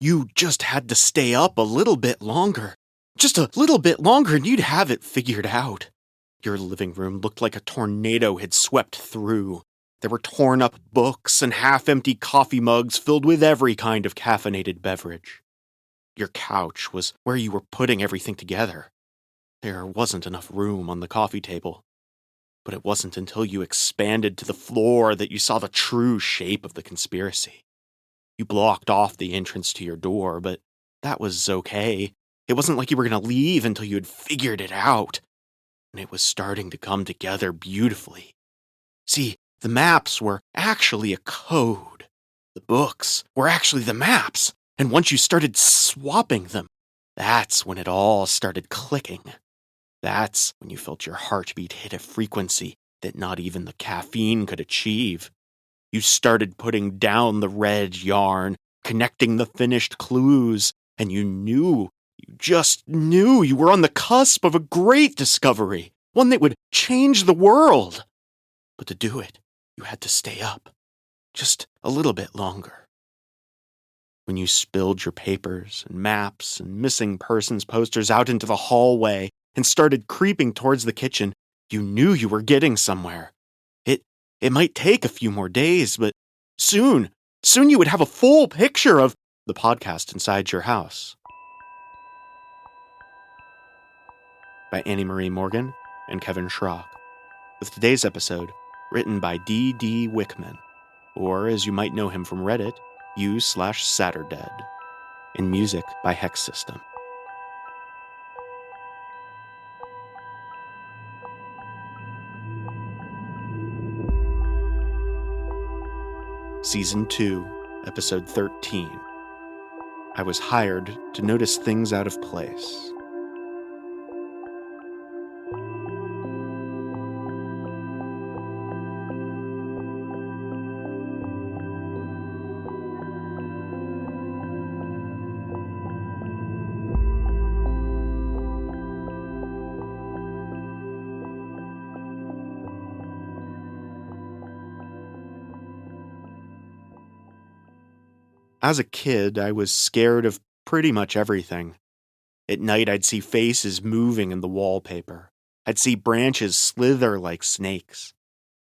You just had to stay up a little bit longer. Just a little bit longer and you'd have it figured out. Your living room looked like a tornado had swept through. There were torn up books and half-empty coffee mugs filled with every kind of caffeinated beverage. Your couch was where you were putting everything together. There wasn't enough room on the coffee table. But it wasn't until you expanded to the floor that you saw the true shape of the conspiracy. You blocked off the entrance to your door, but that was okay. It wasn't like you were going to leave until you had figured it out. And it was starting to come together beautifully. See, the maps were actually a code. The books were actually the maps. And once you started swapping them, that's when it all started clicking. That's when you felt your heartbeat hit a frequency that not even the caffeine could achieve. You started putting down the red yarn, connecting the finished clues, and you just knew you were on the cusp of a great discovery, one that would change the world. But to do it, you had to stay up, just a little bit longer. When you spilled your papers and maps and missing persons posters out into the hallway and started creeping towards the kitchen, you knew you were getting somewhere. It might take a few more days, but soon you would have a full picture of the podcast inside your house. By Annie Marie Morgan and Kevin Schrock, with today's episode written by D.D. Wikman, or as you might know him from Reddit, u/Saturdead, and music by Hex System. Season 2, Episode 13. I was hired to notice things out of place. As a kid, I was scared of pretty much everything. At night, I'd see faces moving in the wallpaper. I'd see branches slither like snakes.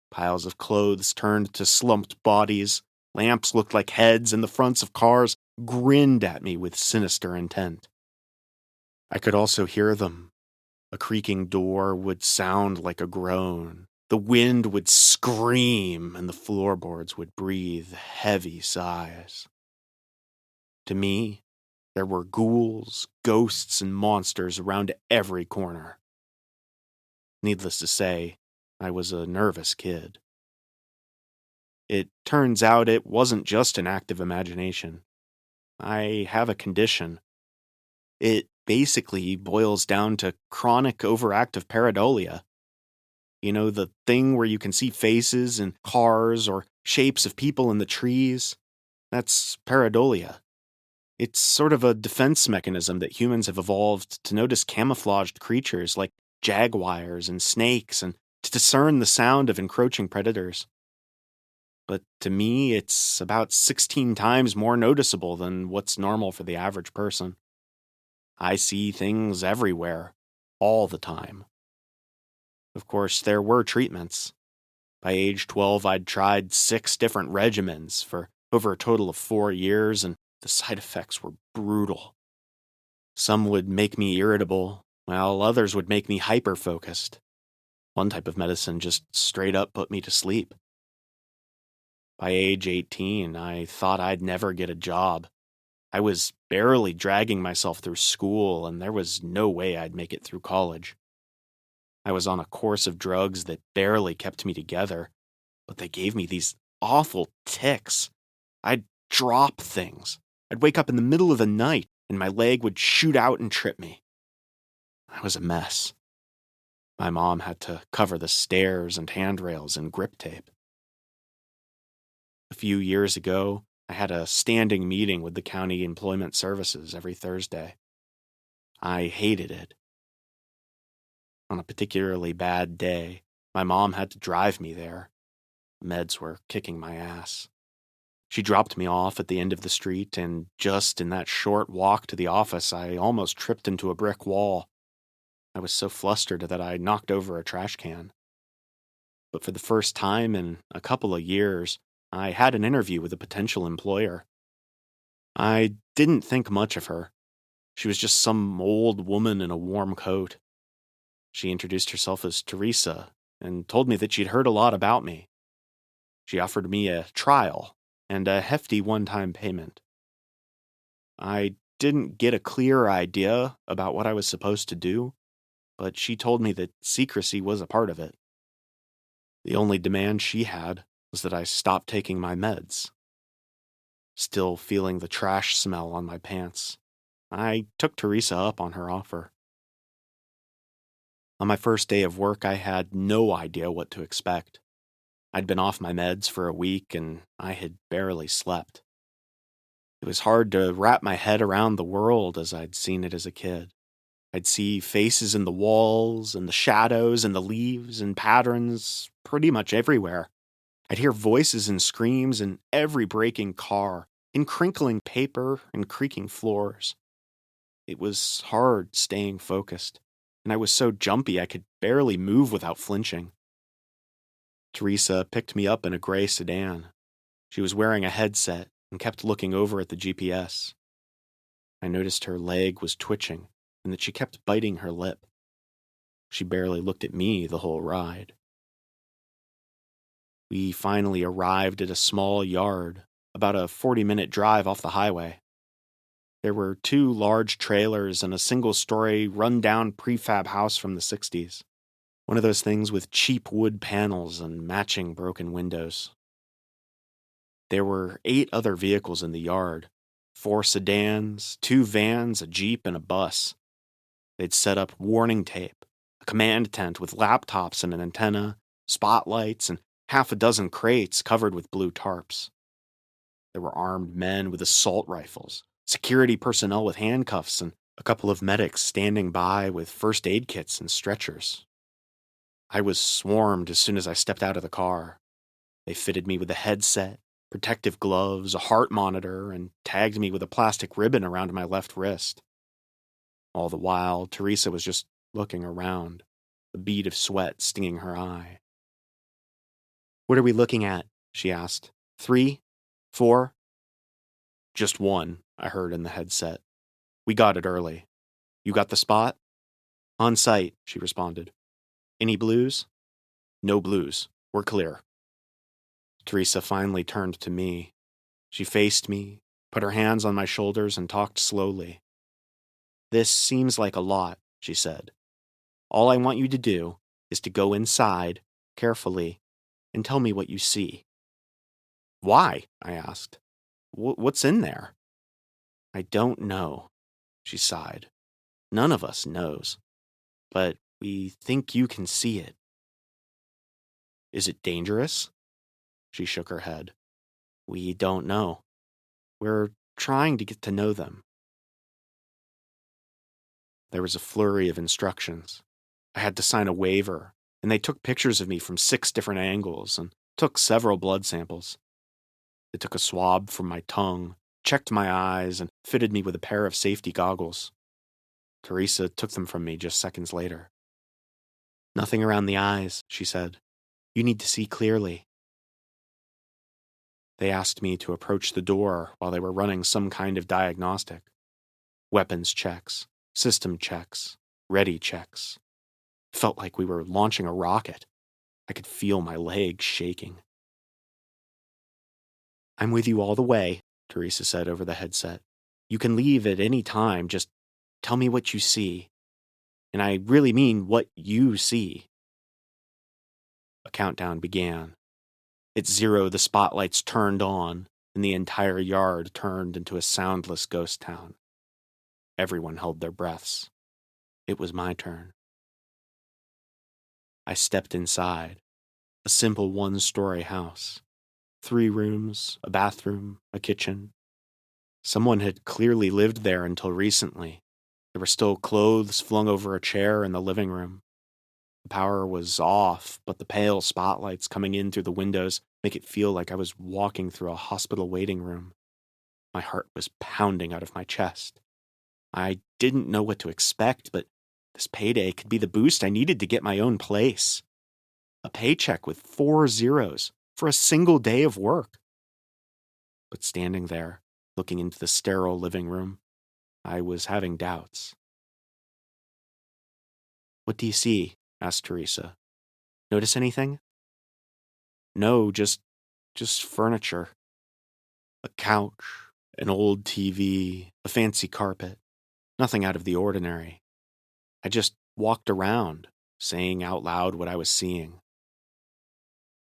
Piles of clothes turned to slumped bodies. Lamps looked like heads, and the fronts of cars grinned at me with sinister intent. I could also hear them. A creaking door would sound like a groan. The wind would scream, and the floorboards would breathe heavy sighs. To me, there were ghouls, ghosts, and monsters around every corner. Needless to say, I was a nervous kid. It turns out it wasn't just an active imagination. I have a condition. It basically boils down to chronic overactive pareidolia. You know, the thing where you can see faces in cars or shapes of people in the trees? That's pareidolia. It's sort of a defense mechanism that humans have evolved to notice camouflaged creatures like jaguars and snakes and to discern the sound of encroaching predators. But to me, it's about 16 times more noticeable than what's normal for the average person. I see things everywhere, all the time. Of course, there were treatments. By age 12, I'd tried 6 different regimens for over a total of 4 years, and the side effects were brutal. Some would make me irritable, while others would make me hyper-focused. One type of medicine just straight up put me to sleep. By age 18, I thought I'd never get a job. I was barely dragging myself through school, and there was no way I'd make it through college. I was on a course of drugs that barely kept me together, but they gave me these awful tics. I'd drop things. I'd wake up in the middle of the night, and my leg would shoot out and trip me. I was a mess. My mom had to cover the stairs and handrails in grip tape. A few years ago, I had a standing meeting with the county employment services every Thursday. I hated it. On a particularly bad day, my mom had to drive me there. Meds were kicking my ass. She dropped me off at the end of the street, and just in that short walk to the office, I almost tripped into a brick wall. I was so flustered that I knocked over a trash can. But for the first time in a couple of years, I had an interview with a potential employer. I didn't think much of her. She was just some old woman in a warm coat. She introduced herself as Teresa and told me that she'd heard a lot about me. She offered me a trial and a hefty one-time payment. I didn't get a clear idea about what I was supposed to do, but she told me that secrecy was a part of it. The only demand she had was that I stop taking my meds. Still feeling the trash smell on my pants, I took Teresa up on her offer. On my first day of work, I had no idea what to expect. I'd been off my meds for a week, and I had barely slept. It was hard to wrap my head around the world as I'd seen it as a kid. I'd see faces in the walls, and the shadows, and the leaves, and patterns pretty much everywhere. I'd hear voices and screams in every breaking car, in crinkling paper and creaking floors. It was hard staying focused, and I was so jumpy I could barely move without flinching. Teresa picked me up in a gray sedan. She was wearing a headset and kept looking over at the GPS. I noticed her leg was twitching and that she kept biting her lip. She barely looked at me the whole ride. We finally arrived at a small yard, about a 40-minute drive off the highway. There were 2 large trailers and a single-story, run-down prefab house from the 60s. One of those things with cheap wood panels and matching broken windows. There were 8 other vehicles in the yard, 4 sedans, 2 vans, a Jeep, and a bus. They'd set up warning tape, a command tent with laptops and an antenna, spotlights, and half a dozen crates covered with blue tarps. There were armed men with assault rifles, security personnel with handcuffs, and a couple of medics standing by with first aid kits and stretchers. I was swarmed as soon as I stepped out of the car. They fitted me with a headset, protective gloves, a heart monitor, and tagged me with a plastic ribbon around my left wrist. All the while, Teresa was just looking around, a bead of sweat stinging her eye. "What are we looking at?" she asked. 3? 4? "Just 1, I heard in the headset. "We got it early. You got the spot?" "On site," she responded. "Any blues?" "No blues. We're clear." Teresa finally turned to me. She faced me, put her hands on my shoulders, and talked slowly. "This seems like a lot," she said. "All I want you to do is to go inside, carefully, and tell me what you see." "Why?" I asked. What's in there?" "I don't know," she sighed. "None of us knows. But we think you can see it." "Is it dangerous?" She shook her head. "We don't know. We're trying to get to know them." There was a flurry of instructions. I had to sign a waiver, and they took pictures of me from 6 different angles and took several blood samples. They took a swab from my tongue, checked my eyes, and fitted me with a pair of safety goggles. Teresa took them from me just seconds later. "Nothing around the eyes," she said. "You need to see clearly." They asked me to approach the door while they were running some kind of diagnostic. Weapons checks, system checks, ready checks. It felt like we were launching a rocket. I could feel my legs shaking. "I'm with you all the way," Teresa said over the headset. "You can leave at any time, just tell me what you see. And I really mean what you see." A countdown began. At 0, the spotlights turned on, and the entire yard turned into a soundless ghost town. Everyone held their breaths. It was my turn. I stepped inside. A simple 1-story house. 3 rooms, a bathroom, a kitchen. Someone had clearly lived there until recently. There were still clothes flung over a chair in the living room. The power was off, but the pale spotlights coming in through the windows make it feel like I was walking through a hospital waiting room. My heart was pounding out of my chest. I didn't know what to expect, but this payday could be the boost I needed to get my own place. A paycheck with 4 zeros for a single day of work. But standing there, looking into the sterile living room, I was having doubts. "What do you see?" asked Teresa. "Notice anything?" "No, just furniture. A couch, an old TV, a fancy carpet. Nothing out of the ordinary. I just walked around, saying out loud what I was seeing."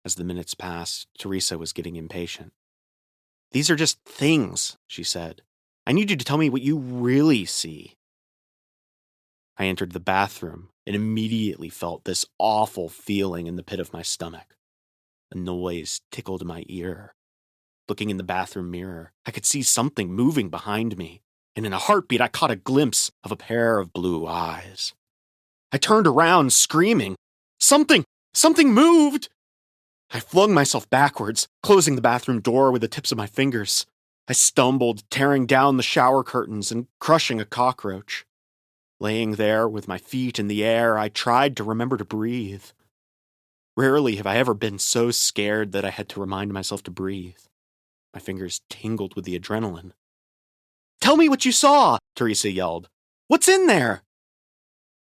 As the minutes passed, Teresa was getting impatient. "These are just things," she said. "I need you to tell me what you really see." I entered the bathroom and immediately felt this awful feeling in the pit of my stomach. A noise tickled my ear. Looking in the bathroom mirror, I could see something moving behind me, and in a heartbeat I caught a glimpse of a pair of blue eyes. I turned around, screaming, Something moved!" I flung myself backwards, closing the bathroom door with the tips of my fingers. I stumbled, tearing down the shower curtains and crushing a cockroach. Laying there with my feet in the air, I tried to remember to breathe. Rarely have I ever been so scared that I had to remind myself to breathe. My fingers tingled with the adrenaline. "Tell me what you saw," Teresa yelled. "What's in there?"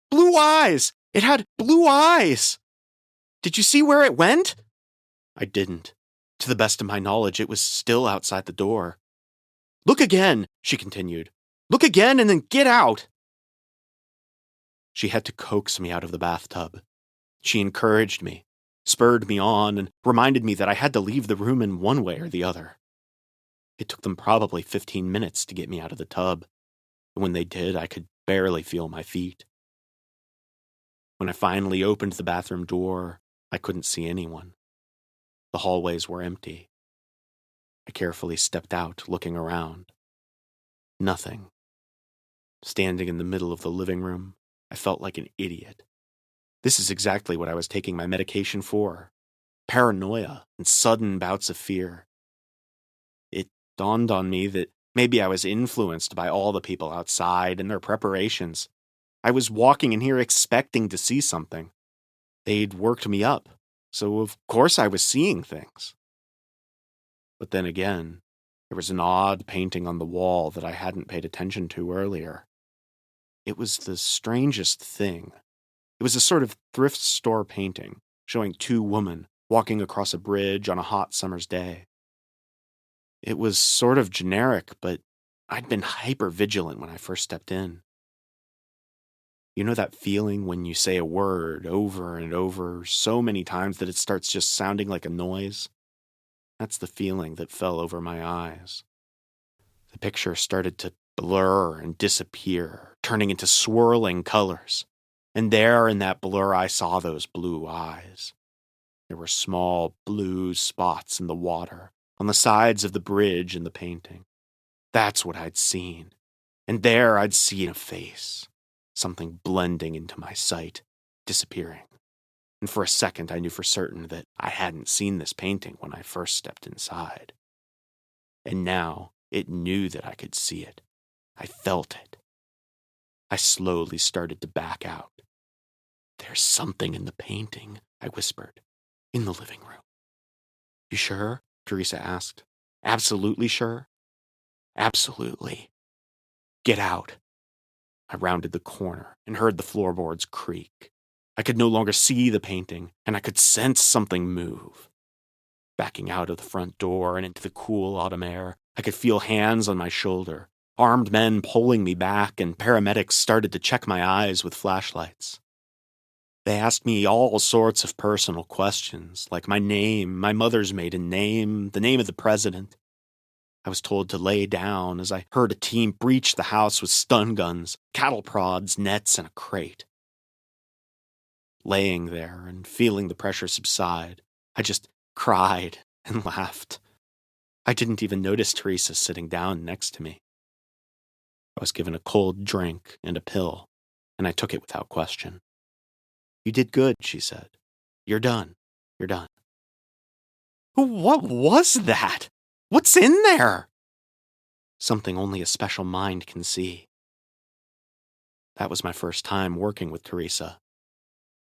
"Blue eyes! It had blue eyes!" "Did you see where it went?" I didn't. To the best of my knowledge, it was still outside the door. "Look again," she continued. "Look again and then get out." She had to coax me out of the bathtub. She encouraged me, spurred me on, and reminded me that I had to leave the room in one way or the other. It took them probably 15 minutes to get me out of the tub, and when they did, I could barely feel my feet. When I finally opened the bathroom door, I couldn't see anyone. The hallways were empty. I carefully stepped out, looking around. Nothing. Standing in the middle of the living room, I felt like an idiot. This is exactly what I was taking my medication for. Paranoia and sudden bouts of fear. It dawned on me that maybe I was influenced by all the people outside and their preparations. I was walking in here expecting to see something. They'd worked me up, so of course I was seeing things. But then again, there was an odd painting on the wall that I hadn't paid attention to earlier. It was the strangest thing. It was a sort of thrift store painting, showing 2 women walking across a bridge on a hot summer's day. It was sort of generic, but I'd been hyper-vigilant when I first stepped in. You know that feeling when you say a word over and over so many times that it starts just sounding like a noise? That's the feeling that fell over my eyes. The picture started to blur and disappear, turning into swirling colors. And there in that blur I saw those blue eyes. There were small blue spots in the water, on the sides of the bridge in the painting. That's what I'd seen. And there I'd seen a face, something blending into my sight, disappearing. And for a second I knew for certain that I hadn't seen this painting when I first stepped inside. And now it knew that I could see it. I felt it. I slowly started to back out. "There's something in the painting," I whispered, "in the living room." "You sure?" Teresa asked. "Absolutely sure?" "Absolutely." "Get out." I rounded the corner and heard the floorboards creak. I could no longer see the painting, and I could sense something move. Backing out of the front door and into the cool autumn air, I could feel hands on my shoulder, armed men pulling me back, and paramedics started to check my eyes with flashlights. They asked me all sorts of personal questions, like my name, my mother's maiden name, the name of the president. I was told to lay down as I heard a team breach the house with stun guns, cattle prods, nets, and a crate. Laying there and feeling the pressure subside, I just cried and laughed. I didn't even notice Teresa sitting down next to me. I was given a cold drink and a pill, and I took it without question. "You did good," she said. "You're done. You're done." What was that? What's in there? Something only a special mind can see. That was my first time working with Teresa.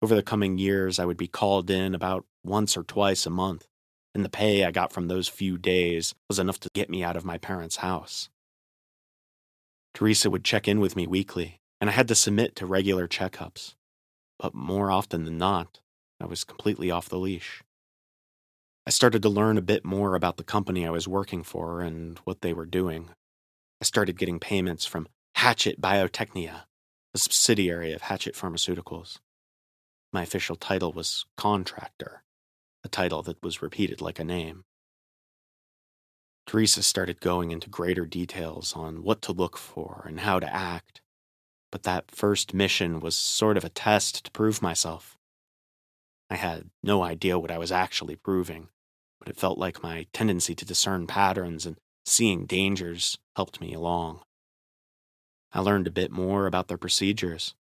Over the coming years, I would be called in about once or twice a month, and the pay I got from those few days was enough to get me out of my parents' house. Teresa would check in with me weekly, and I had to submit to regular checkups. But more often than not, I was completely off the leash. I started to learn a bit more about the company I was working for and what they were doing. I started getting payments from Hatchet Biotechnia, a subsidiary of Hatchet Pharmaceuticals. My official title was contractor, a title that was repeated like a name. Teresa started going into greater details on what to look for and how to act, but that first mission was sort of a test to prove myself. I had no idea what I was actually proving, but it felt like my tendency to discern patterns and seeing dangers helped me along. I learned a bit more about their procedures.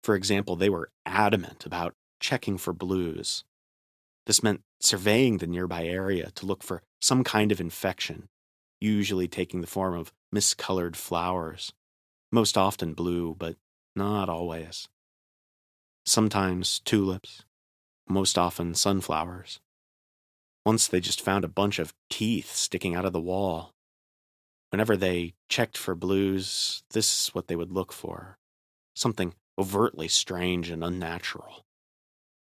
For example, they were adamant about checking for blues. This meant surveying the nearby area to look for some kind of infection, usually taking the form of miscolored flowers, most often blue, but not always. Sometimes tulips, most often sunflowers. Once they just found a bunch of teeth sticking out of the wall. Whenever they checked for blues, this is what they would look for. Something overtly strange and unnatural.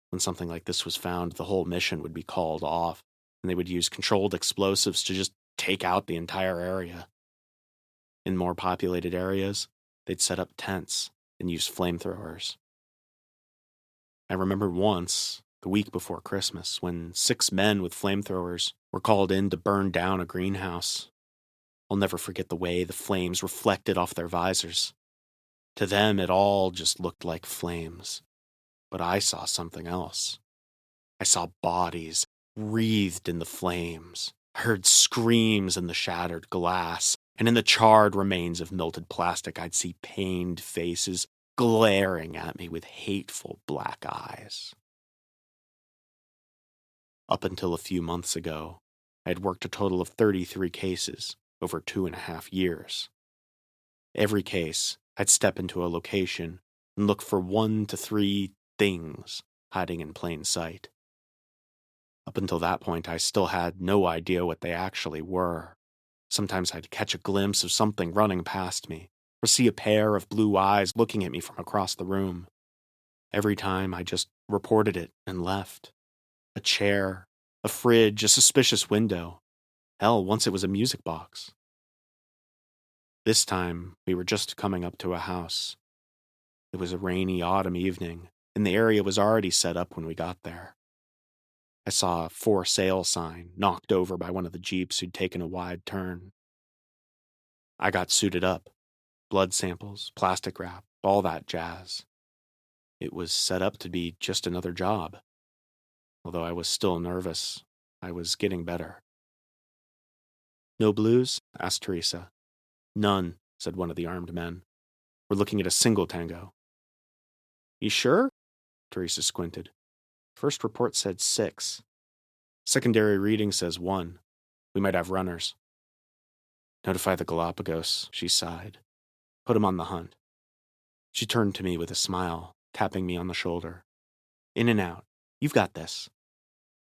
When something like this was found, the whole mission would be called off, and they would use controlled explosives to just take out the entire area. In more populated areas, they'd set up tents and use flamethrowers. I remember once, the week before Christmas, when 6 men with flamethrowers were called in to burn down a greenhouse. I'll never forget the way the flames reflected off their visors. To them, it all just looked like flames. But I saw something else. I saw bodies wreathed in the flames, heard screams in the shattered glass, and in the charred remains of melted plastic, I'd see pained faces glaring at me with hateful black eyes. Up until a few months ago, I had worked a total of 33 cases over 2.5 years. Every case, I'd step into a location and look for 1 to 3 things hiding in plain sight. Up until that point, I still had no idea what they actually were. Sometimes I'd catch a glimpse of something running past me, or see a pair of blue eyes looking at me from across the room. Every time, I just reported it and left. A chair, a fridge, a suspicious window. Hell, once it was a music box. This time, we were just coming up to a house. It was a rainy autumn evening, and the area was already set up when we got there. I saw a for sale sign knocked over by one of the Jeeps who'd taken a wide turn. I got suited up. Blood samples, plastic wrap, all that jazz. It was set up to be just another job. Although I was still nervous, I was getting better. "No blues?" asked Teresa. "None," said one of the armed men. "We're looking at a single tango." "You sure?" Teresa squinted. "First report said 6. Secondary reading says 1. We might have runners." "Notify the Galapagos," she sighed. "Put 'em on the hunt." She turned to me with a smile, tapping me on the shoulder. "In and out. You've got this."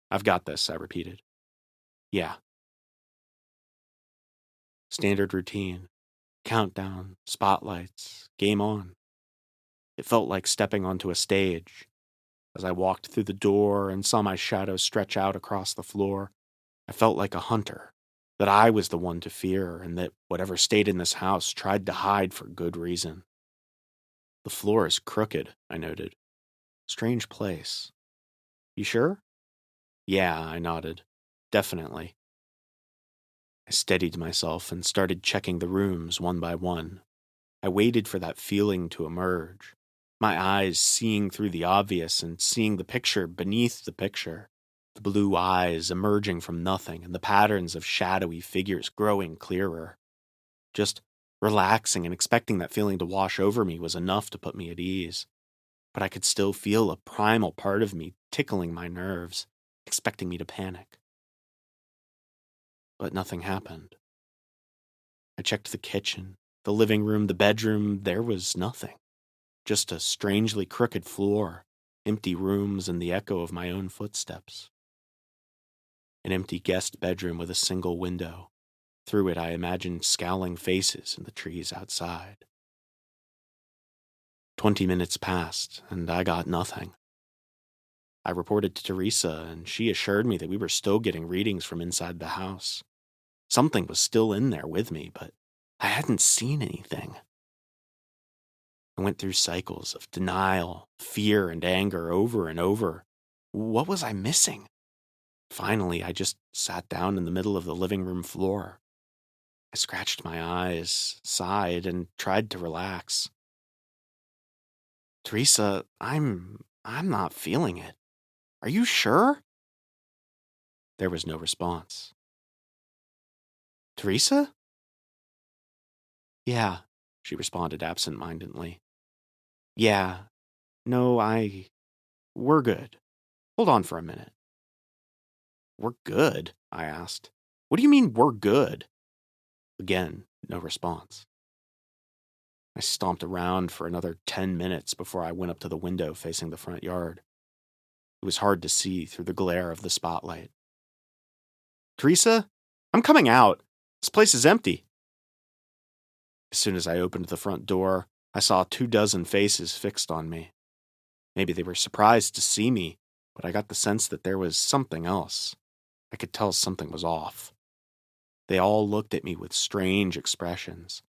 "I've got this," I repeated. "Yeah." Standard routine. Countdown, spotlights, game on. It felt like stepping onto a stage. As I walked through the door and saw my shadow stretch out across the floor, I felt like a hunter, that I was the one to fear, and that whatever stayed in this house tried to hide for good reason. "The floor is crooked," I noted. "Strange place." "You sure?" "Yeah," I nodded. "Definitely." I steadied myself and started checking the rooms one by one. I waited for that feeling to emerge, my eyes seeing through the obvious and seeing the picture beneath the picture, the blue eyes emerging from nothing and the patterns of shadowy figures growing clearer. Just relaxing and expecting that feeling to wash over me was enough to put me at ease, but I could still feel a primal part of me tickling my nerves, expecting me to panic. but nothing happened. I checked the kitchen, the living room, the bedroom. There was nothing. Just a strangely crooked floor, empty rooms, and the echo of my own footsteps. An empty guest bedroom with a single window. Through it, I imagined scowling faces in the trees outside. 20 minutes passed, and I got nothing. I reported to Teresa, and she assured me that we were still getting readings from inside the house. Something was still in there with me, but I hadn't seen anything. I went through cycles of denial, fear, and anger over and over. What was I missing? Finally, I just sat down in the middle of the living room floor. I scratched my eyes, sighed, and tried to relax. Teresa, I'm not feeling it. Are you sure? There was no response. Teresa? Yeah, she responded absent-mindedly. Yeah, no, we're good. Hold on for a minute. We're good? I asked. What do you mean, we're good? Again, no response. I stomped around for another 10 minutes before I went up to the window facing the front yard. It was hard to see through the glare of the spotlight. Teresa, I'm coming out. This place is empty. As soon as I opened the front door, I saw 24 faces fixed on me. Maybe they were surprised to see me, but I got the sense that there was something else. I could tell something was off. They all looked at me with strange expressions.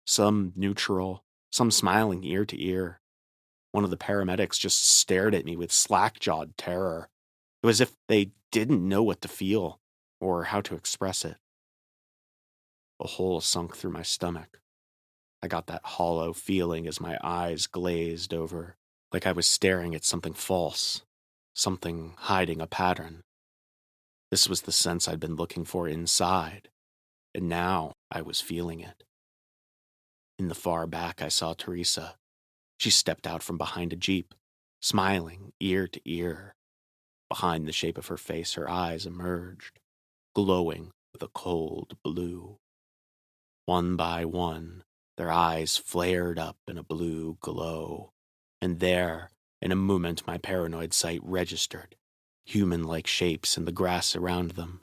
Some neutral, some smiling ear to ear. One of the paramedics just stared at me with slack-jawed terror. It was as if they didn't know what to feel or how to express it. A hole sunk through my stomach. I got that hollow feeling as my eyes glazed over, like I was staring at something false, something hiding a pattern. This was the sense I'd been looking for inside, and now I was feeling it. In the far back, I saw Teresa. She stepped out from behind a jeep, smiling ear to ear. Behind the shape of her face, her eyes emerged, glowing with a cold blue. One by one, their eyes flared up in a blue glow, and there, in a moment, my paranoid sight registered human-like shapes in the grass around them,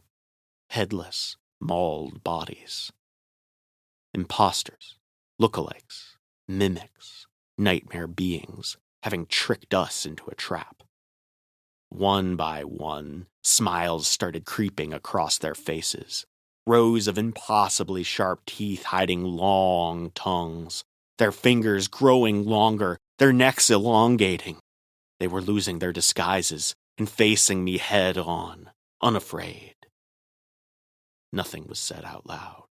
headless, mauled bodies. Imposters, lookalikes, mimics, nightmare beings, having tricked us into a trap. One by one, smiles started creeping across their faces, rows of impossibly sharp teeth hiding long tongues, their fingers growing longer, their necks elongating. They were losing their disguises and facing me head on, unafraid. Nothing was said out loud,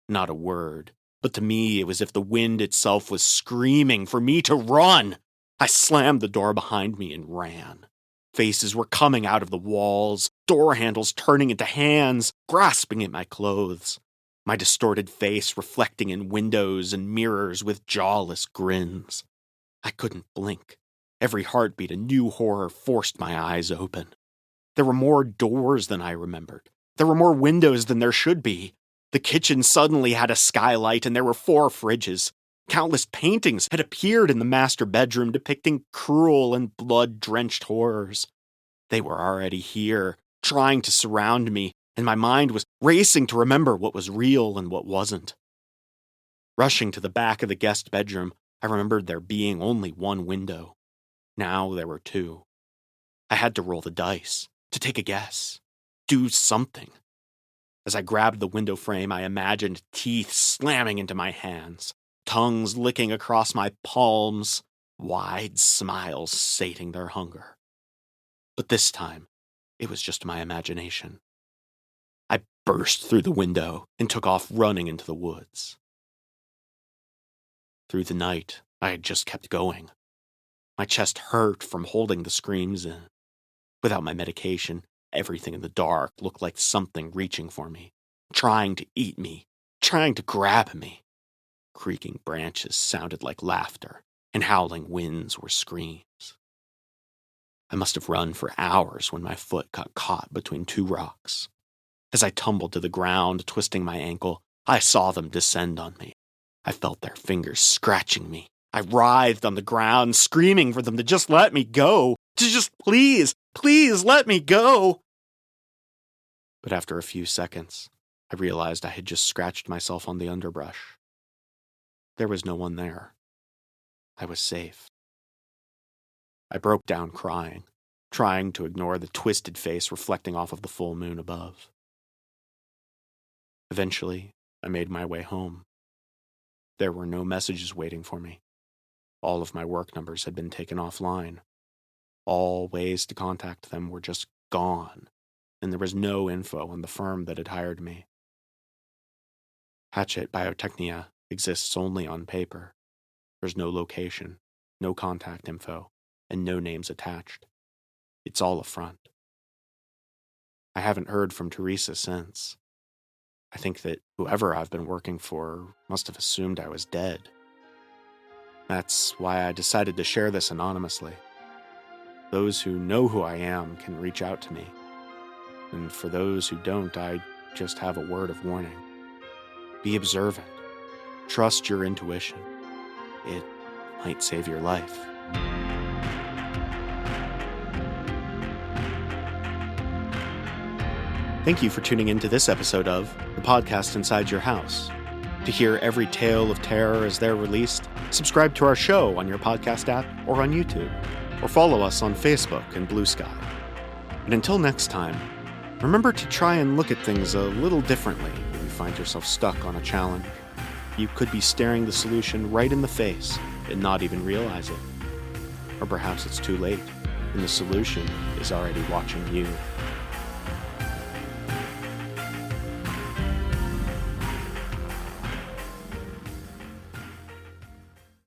not a word, but to me it was as if the wind itself was screaming for me to run. I slammed the door behind me and ran. Faces were coming out of the walls, door handles turning into hands, grasping at my clothes. My distorted face reflecting in windows and mirrors with jawless grins. I couldn't blink. Every heartbeat a new horror forced my eyes open. There were more doors than I remembered. There were more windows than there should be. The kitchen suddenly had a skylight and there were 4 fridges. Countless paintings had appeared in the master bedroom depicting cruel and blood-drenched horrors. They were already here, trying to surround me, and my mind was racing to remember what was real and what wasn't. Rushing to the back of the guest bedroom, I remembered there being only 1 window. Now there were 2. I had to roll the dice, to take a guess, do something. As I grabbed the window frame, I imagined teeth slamming into my hands, tongues licking across my palms, wide smiles sating their hunger. But this time, it was just my imagination. I burst through the window and took off running into the woods. Through the night, I had just kept going. My chest hurt from holding the screams in. Without my medication, everything in the dark looked like something reaching for me, trying to eat me, trying to grab me. Creaking branches sounded like laughter, and howling winds were screams. I must have run for hours when my foot got caught between 2 rocks. As I tumbled to the ground, twisting my ankle, I saw them descend on me. I felt their fingers scratching me. I writhed on the ground, screaming for them to just let me go. To just please let me go. But after a few seconds, I realized I had just scratched myself on the underbrush. There was no one there. I was safe. I broke down crying, trying to ignore the twisted face reflecting off of the full moon above. Eventually, I made my way home. There were no messages waiting for me. All of my work numbers had been taken offline. All ways to contact them were just gone, and there was no info on the firm that had hired me. Hatchet Biotechnia exists only on paper. There's no location, no contact info, and no names attached. It's all a front. I haven't heard from Teresa since. I think that whoever I've been working for must have assumed I was dead. That's why I decided to share this anonymously. Those who know who I am can reach out to me. And for those who don't, I just have a word of warning. Be observant. Trust your intuition. It might save your life. Thank you for tuning into this episode of The Podcast Inside Your House. To hear every tale of terror as they're released, subscribe to our show on your podcast app or on YouTube, or follow us on Facebook and Blue Sky. And until next time, remember to try and look at things a little differently when you find yourself stuck on a challenge. You could be staring the solution right in the face and not even realize it. Or perhaps it's too late, and the solution is already watching you.